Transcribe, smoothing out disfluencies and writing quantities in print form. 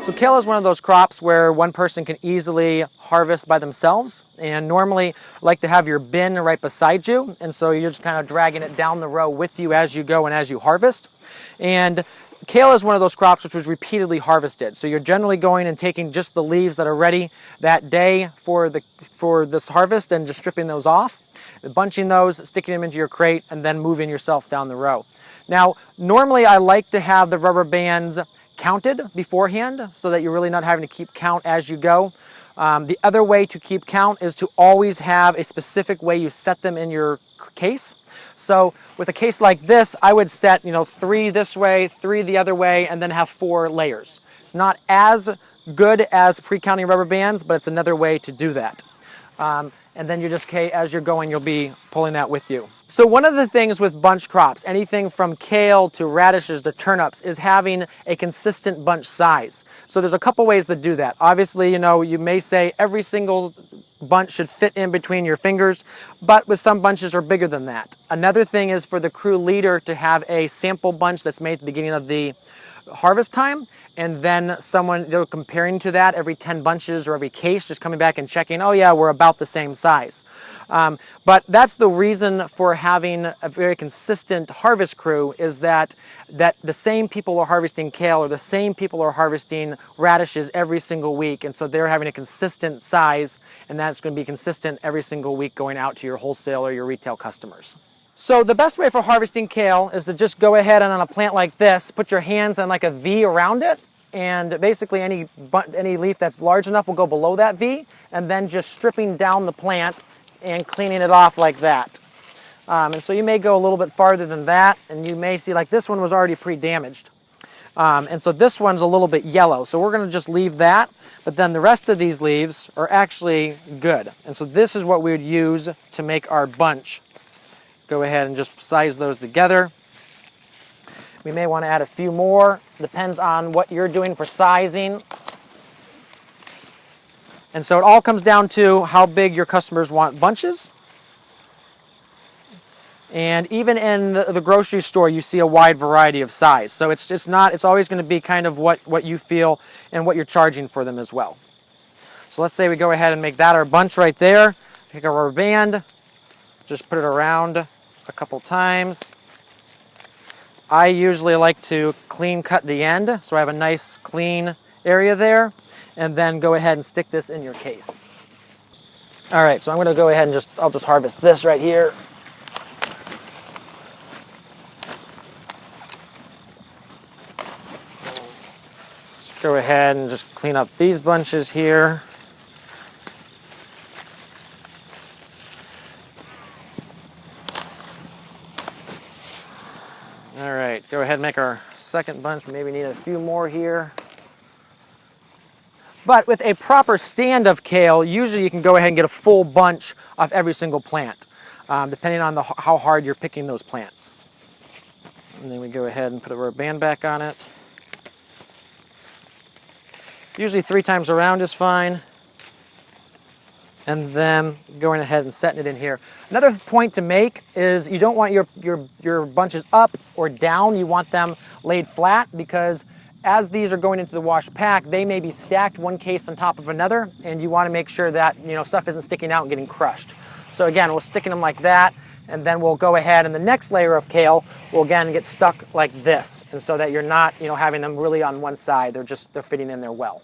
So kale is one of those crops where one person can easily harvest by themselves, and normally you like to have your bin right beside you, and so you're just kind of dragging it down the row with you as you go and as you harvest. And kale is one of those crops which was repeatedly harvested. So you're generally going and taking just the leaves that are ready that day for this harvest and just stripping those off, bunching those, sticking them into your crate, and then moving yourself down the row. Now, normally I like to have the rubber bands counted beforehand so that you're really not having to keep count as you go. The other way to keep count is to always have a specific way you set them in your case. So with a case like this, I would set 3 this way, 3 the other way, and then have 4 layers. It's not as good as pre-counting rubber bands, but it's another way to do that. And then you just, as you're going, you'll be pulling that with you. So one of the things with bunch crops, anything from kale to radishes to turnips, is having a consistent bunch size. So there's a couple ways to do that. Obviously, you may say every single bunch should fit in between your fingers, but with some bunches are bigger than that. Another thing is for the crew leader to have a sample bunch that's made at the beginning of the harvest time, and then they're comparing to that every 10 bunches or every case, just coming back and checking, oh yeah, we're about the same size. But that's the reason for having a very consistent harvest crew, is that the same people are harvesting kale or the same people are harvesting radishes every single week, and so they're having a consistent size, and that's going to be consistent every single week going out to your wholesale or your retail customers. So the best way for harvesting kale is to just go ahead and on a plant like this, put your hands on like a V around it, and basically any leaf that's large enough will go below that V, and then just stripping down the plant and cleaning it off like that. And so you may go a little bit farther than that, and you may see like this one was already pre-damaged. And so this one's a little bit yellow, so we're going to just leave that, but then the rest of these leaves are actually good. And so this is what we would use to make our bunch. Go ahead and just size those together. We may want to add a few more, depends on what you're doing for sizing. And so it all comes down to how big your customers want bunches. And even in the grocery store, you see a wide variety of size. So it's always going to be kind of what you feel and what you're charging for them as well. So let's say we go ahead and make that our bunch right there. Take our rubber band, just put it around a couple times. I usually like to clean cut the end, so I have a nice clean area there, and then go ahead and stick this in your case. All right, so I'm going to go ahead and I'll just harvest this right here. Just go ahead and just clean up these bunches here. All right, go ahead and make our second bunch. Maybe need a few more here. But with a proper stand of kale, usually you can go ahead and get a full bunch of every single plant, depending on how hard you're picking those plants. And then we go ahead and put a rubber band back on it. Usually 3 times around is fine. And then going ahead and setting it in here. Another point to make is you don't want your bunches up or down. You want them laid flat, because as these are going into the wash pack, they may be stacked one case on top of another, and you want to make sure that stuff isn't sticking out and getting crushed. So again, we're sticking them like that, and then we'll go ahead and the next layer of kale will again get stuck like this, and so that you're not having them really on one side. They're fitting in there well.